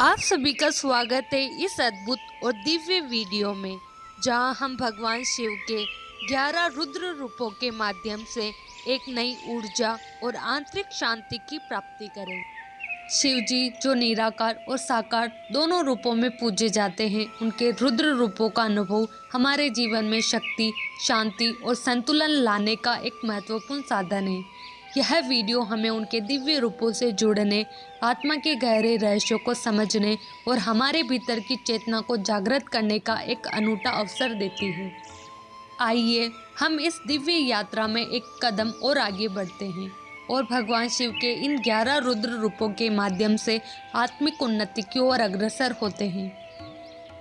आप सभी का स्वागत है इस अद्भुत और दिव्य वीडियो में, जहां हम भगवान शिव के 11 रुद्र रूपों के माध्यम से एक नई ऊर्जा और आंतरिक शांति की प्राप्ति करें। शिव जी जो निराकार और साकार दोनों रूपों में पूजे जाते हैं, उनके रुद्र रूपों का अनुभव हमारे जीवन में शक्ति, शांति और संतुलन लाने का एक महत्वपूर्ण साधन है। यह वीडियो हमें उनके दिव्य रूपों से जुड़ने, आत्मा के गहरे रहस्यों को समझने और हमारे भीतर की चेतना को जागृत करने का एक अनूठा अवसर देती है। आइए हम इस दिव्य यात्रा में एक कदम और आगे बढ़ते हैं और भगवान शिव के इन 11 रुद्र रूपों के माध्यम से आत्मिक उन्नति की ओर अग्रसर होते हैं।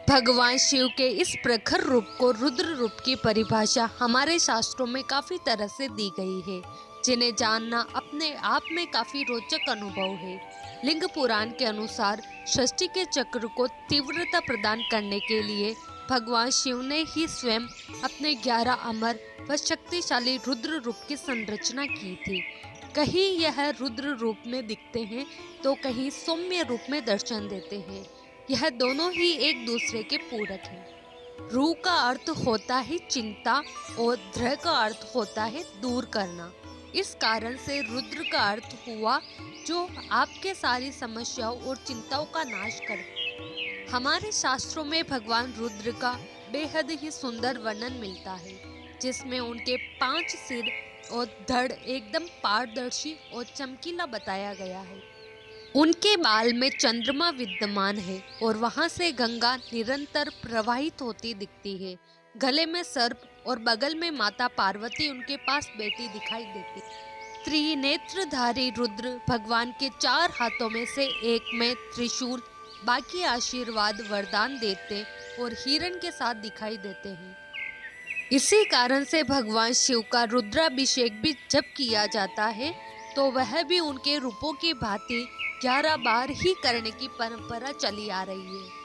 भगवान शिव के इस प्रखर रूप को रुद्र रूप की परिभाषा हमारे शास्त्रों में काफ़ी तरह से दी गई है, जिन्हें जानना अपने आप में काफ़ी रोचक अनुभव है। लिंग पुराण के अनुसार सृष्टि के चक्र को तीव्रता प्रदान करने के लिए भगवान शिव ने ही स्वयं अपने 11 अमर व शक्तिशाली रुद्र रूप की संरचना की थी। कहीं यह रुद्र रूप में दिखते हैं तो कहीं सौम्य रूप में दर्शन देते हैं। यह दोनों ही एक दूसरे के पूरक हैं। रू का अर्थ होता है चिंता और ध्र का अर्थ होता है दूर करना। इस कारण से रुद्र का अर्थ हुआ जो आपके सारी समस्याओं और चिंताओं का नाश करे। हमारे शास्त्रों में भगवान रुद्र का बेहद ही सुंदर वर्णन मिलता है, जिसमें उनके 5 सिर और धड़ एकदम पारदर्शी और चमकीला बताया गया है। उनके बाल में चंद्रमा विद्यमान है और वहां से गंगा निरंतर प्रवाहित होती दिखती है। गले में सर्प और बगल में माता पार्वती उनके पास बैठी दिखाई देती। त्रिनेत्रधारी रुद्र भगवान के 4 हाथों में से एक में त्रिशूल, बाकी आशीर्वाद वरदान देते और हिरण के साथ दिखाई देते हैं। इसी कारण से भगवान शिव का रुद्राभिषेक भी जब किया जाता है तो वह भी उनके रूपों की भांति 11 बार ही करने की परंपरा चली आ रही है।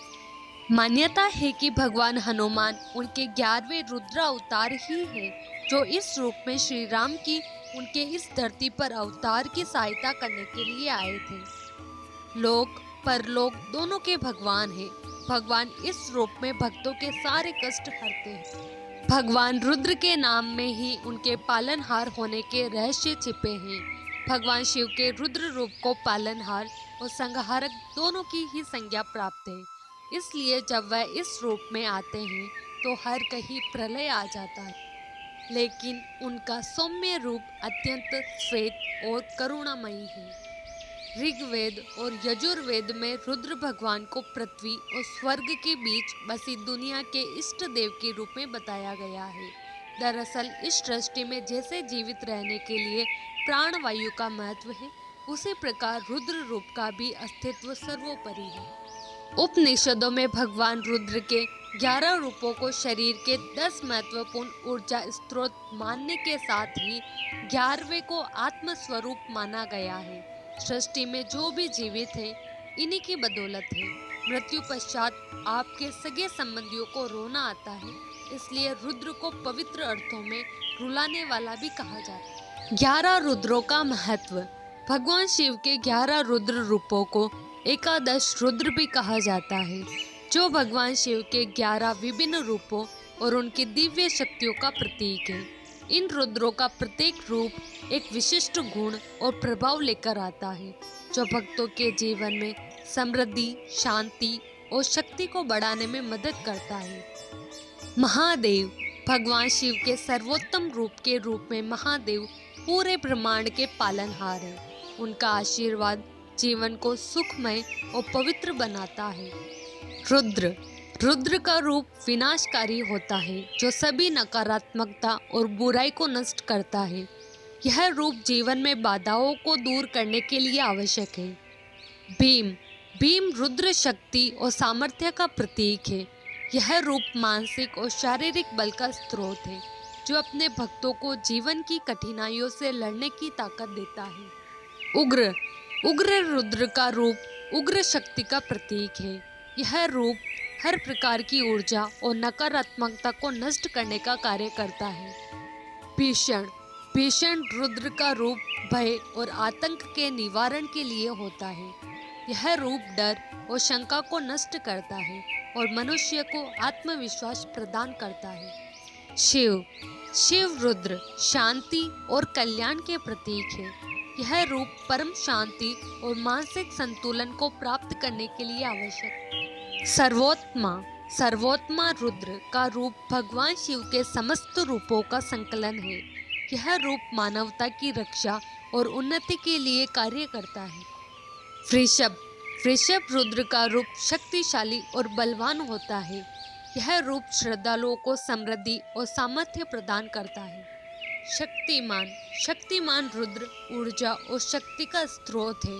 मान्यता है कि भगवान हनुमान उनके 11वें रुद्र अवतार ही है, जो इस रूप में श्री राम की उनके इस धरती पर अवतार की सहायता करने के लिए आए थे। लोक परलोक दोनों के भगवान हैं। भगवान इस रूप में भक्तों के सारे कष्ट हरते हैं। भगवान रुद्र के नाम में ही उनके पालनहार होने के रहस्य छिपे हैं। भगवान शिव के रुद्र रूप को पालनहार और संहारक दोनों की ही संज्ञा प्राप्त है। इसलिए जब वह इस रूप में आते हैं तो हर कहीं प्रलय आ जाता है, लेकिन उनका सौम्य रूप अत्यंत श्वेत और करुणामयी है। ऋग्वेद और यजुर्वेद में रुद्र भगवान को पृथ्वी और स्वर्ग के बीच बसी दुनिया के इष्ट देव के रूप में बताया गया है। दरअसल इस सृष्टि में जैसे जीवित रहने के लिए प्राणवायु का महत्व है, उसी प्रकार रुद्र रूप का भी अस्तित्व सर्वोपरि है। उपनिषदों में भगवान रुद्र के 11 रूपों को शरीर के 10 महत्वपूर्ण ऊर्जा स्रोत मानने के साथ ही 11वें को आत्म स्वरूप माना गया है। सृष्टि में जो भी जीवित है, इन्हीं की बदौलत है। मृत्यु पश्चात आपके सगे संबंधियों को रोना आता है, इसलिए रुद्र को पवित्र अर्थों में रुलाने वाला भी कहा जाता है। 11 रुद्रों का महत्व। भगवान शिव के 11 रुद्र रूपों को एकादश रुद्र भी कहा जाता है, जो भगवान शिव के 11 विभिन्न रूपों और उनकी दिव्य शक्तियों का प्रतीक है। इन रुद्रों का प्रत्येक रूप एक विशिष्ट गुण और प्रभाव लेकर आता है, जो भक्तों के जीवन में समृद्धि, शांति और शक्ति को बढ़ाने में मदद करता है। महादेव। भगवान शिव के सर्वोत्तम रूप के रूप में महादेव पूरे ब्रह्मांड के पालनहार है। उनका आशीर्वाद जीवन को सुखमय और पवित्र बनाता है। रुद्र। रुद्र का रूप विनाशकारी होता है, जो सभी नकारात्मकता और बुराई को नष्ट करता है। यह रूप जीवन में बाधाओं को दूर करने के लिए आवश्यक है। भीम। भीम रुद्र शक्ति और सामर्थ्य का प्रतीक है। यह रूप मानसिक और शारीरिक बल का स्रोत है, जो अपने भक्तों को जीवन की कठिनाइयों से लड़ने की ताकत देता है। उग्र। उग्र रुद्र का रूप उग्र शक्ति का प्रतीक है। यह रूप हर प्रकार की ऊर्जा और नकारात्मकता को नष्ट करने का कार्य करता है। भीषण। भीषण रुद्र का रूप भय और आतंक के निवारण के लिए होता है। यह रूप डर और शंका को नष्ट करता है और मनुष्य को आत्मविश्वास प्रदान करता है। शिव रुद्र शांति और कल्याण के प्रतीक है। यह रूप परम शांति और मानसिक संतुलन को प्राप्त करने के लिए आवश्यक। सर्वोत्मा रुद्र का रूप भगवान शिव के समस्त रूपों का संकलन है। यह रूप मानवता की रक्षा और उन्नति के लिए कार्य करता है। वृषभ रुद्र का रूप शक्तिशाली और बलवान होता है। यह रूप श्रद्धालुओं को समृद्धि और सामर्थ्य प्रदान करता है। शक्तिमान रुद्र ऊर्जा और शक्ति का स्रोत है।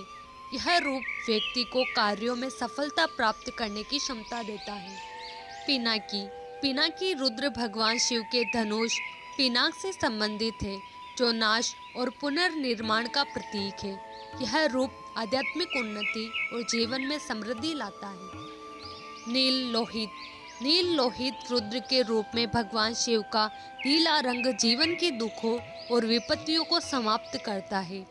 यह रूप व्यक्ति को कार्यों में सफलता प्राप्त करने की क्षमता देता है। पिनाकी रुद्र भगवान शिव के धनुष पिनाक से संबंधित है, जो नाश और पुनर्निर्माण का प्रतीक है। यह रूप आध्यात्मिक उन्नति और जीवन में समृद्धि लाता है। नील लोहित रुद्र के रूप में भगवान शिव का नीला रंग जीवन के दुखों और विपत्तियों को समाप्त करता है।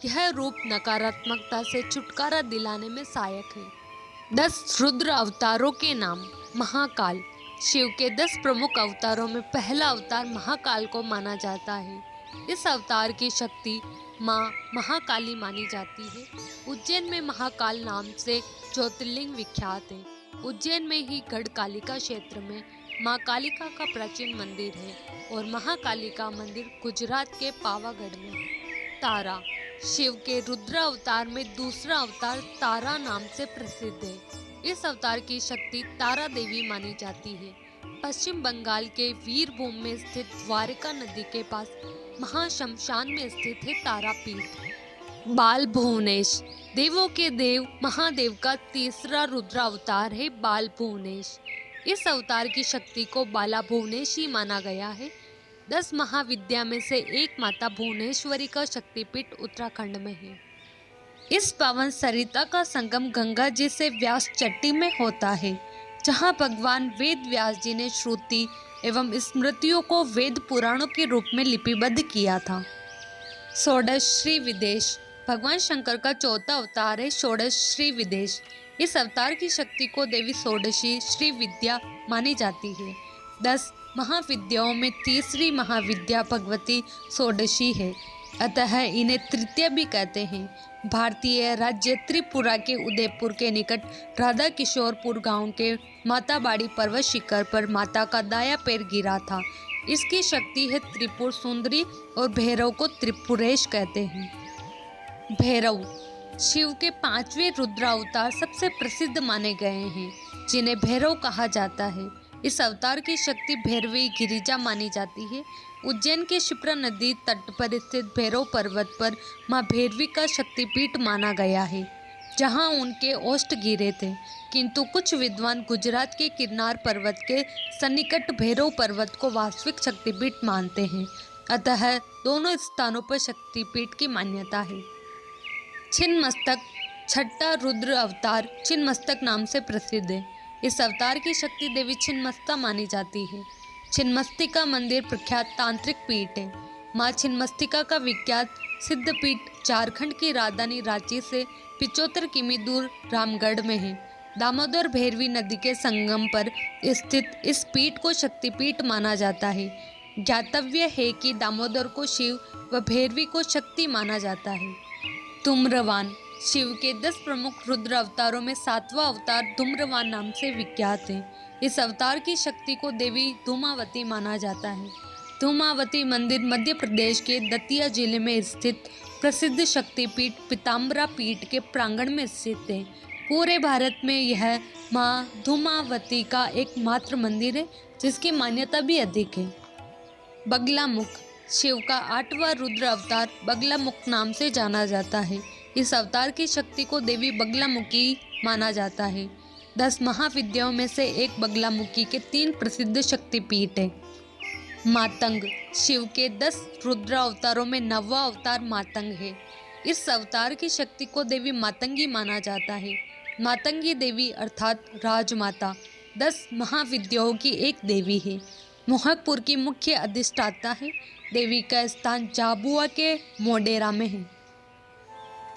यह रूप नकारात्मकता से छुटकारा दिलाने में सहायक है। 10 रुद्र अवतारों के नाम। महाकाल शिव के 10 प्रमुख अवतारों में पहला अवतार महाकाल को माना जाता है। इस अवतार की शक्ति माँ महाकाली मानी जाती है। उज्जैन में महाकाल नाम से ज्योतिर्लिंग विख्यात है। उज्जैन में ही गढ़कालिका क्षेत्र में माँ कालिका का प्राचीन मंदिर है और महाकालिका मंदिर गुजरात के पावागढ़ में है। तारा शिव के रुद्र अवतार में दूसरा अवतार तारा नाम से प्रसिद्ध है। इस अवतार की शक्ति तारा देवी मानी जाती है। पश्चिम बंगाल के वीरभूम में स्थित द्वारिका नदी के पास महाशमशान में स्थित है तारापीठ। बाल भुवनेश देवों के देव महादेव का तीसरा रुद्र अवतार है बाल भुवनेश। इस अवतार की शक्ति को बाला भुवनेश ही माना गया है। 10 महाविद्या में से एक माता भुवनेश्वरी का शक्तिपीठ उत्तराखंड में है। इस पावन सरिता का संगम गंगा जी से व्यास चट्टी में होता है, जहां भगवान वेद व्यास जी ने श्रुति एवं स्मृतियों को वेद पुराणों के रूप में लिपिबद्ध किया था। षोडश श्री विदेश भगवान शंकर का चौथा अवतार है षोडश श्री विदेश। इस अवतार की शक्ति को देवी षोडशी श्री विद्या मानी जाती है। 10 महाविद्याओं में तीसरी महाविद्या भगवती षोडशी है, अतः इन्हें तृतीया भी कहते हैं। भारतीय राज्य त्रिपुरा के उदयपुर के निकट राधा किशोरपुर गांव के माताबाड़ी पर्वत शिखर पर माता का दाया पैर गिरा था। इसकी शक्ति है त्रिपुर सुंदरी और भैरव को त्रिपुरेश कहते हैं। भैरव शिव के 5वें रुद्र अवतार सबसे प्रसिद्ध माने गए हैं, जिन्हें भैरव कहा जाता है। इस अवतार की शक्ति भैरवी गिरिजा मानी जाती है। उज्जैन के शिप्रा नदी तट पर स्थित भैरव पर्वत पर मां भैरवी का शक्तिपीठ माना गया है, जहां उनके ओष्ठ गिरे थे। किंतु कुछ विद्वान गुजरात के किन्नार पर्वत के सन्निकट भैरव पर्वत को वास्तविक शक्तिपीठ मानते हैं, अतः दोनों स्थानों पर शक्तिपीठ की मान्यता है। छिन्नमस्तक छठा रुद्र अवतार छिन्नमस्तक नाम से प्रसिद्ध है। इस अवतार की शक्ति देवी छिन्नमस्ता मानी जाती है। छिन्नमस्तिका मंदिर प्रख्यात तांत्रिक पीठ है। माँ छिन्नमस्तिका का विख्यात सिद्धपीठ झारखंड की राजधानी रांची से 75 किमी दूर रामगढ़ में है। दामोदर भैरवी नदी के संगम पर स्थित इस पीठ को शक्तिपीठ माना जाता है। ज्ञातव्य है कि दामोदर को शिव व भैरवी को शक्ति माना जाता है। धूम्रवान शिव के 10 प्रमुख रुद्र अवतारों में 7वां अवतार धूम्रवान नाम से विख्यात है। इस अवतार की शक्ति को देवी धूमावती माना जाता है। धूमावती मंदिर मध्य प्रदेश के दतिया जिले में स्थित प्रसिद्ध शक्तिपीठ पीताम्बरा पीठ के प्रांगण में स्थित है। पूरे भारत में यह मां धूमावती का एकमात्र मंदिर है, जिसकी मान्यता भी अधिक है। बगलामुख शिव का 8वां रुद्र अवतार बगलामुख नाम से जाना जाता है। इस अवतार की शक्ति को देवी बगलामुखी माना जाता है। 10 महाविद्याओं में से एक बगलामुखी के 3 प्रसिद्ध शक्तिपीठ है। मातंग शिव के 10 रुद्र अवतारों में 9वां अवतार मातंग है। इस अवतार की शक्ति को देवी मातंगी माना जाता है। मातंगी देवी अर्थात राजमाता 10 महाविद्याओं की एक देवी है। मोहकपुर की मुख्य अधिष्ठाता है। देवी का स्थान झाबुआ के मोडेरा में है।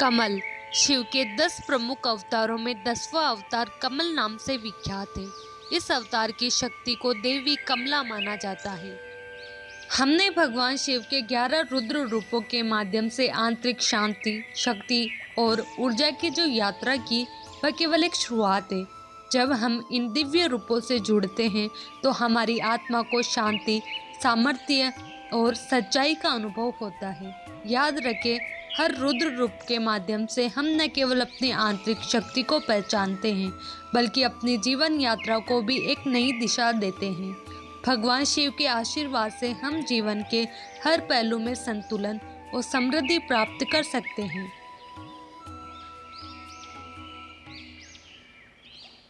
कमल शिव के 10 प्रमुख अवतारों में 10वां अवतार कमल नाम से विख्यात है। इस अवतार की शक्ति को देवी कमला माना जाता है। हमने भगवान शिव के 11 रुद्र रूपों के माध्यम से आंतरिक शांति, शक्ति और ऊर्जा की जो यात्रा की, वह केवल एक शुरुआत है। जब हम इन दिव्य रूपों से जुड़ते हैं तो हमारी आत्मा को शांति, सामर्थ्य और सच्चाई का अनुभव होता है। याद रखें, हर रुद्र रूप के माध्यम से हम न केवल अपनी आंतरिक शक्ति को पहचानते हैं, बल्कि अपनी जीवन यात्रा को भी एक नई दिशा देते हैं। भगवान शिव के आशीर्वाद से हम जीवन के हर पहलू में संतुलन और समृद्धि प्राप्त कर सकते हैं।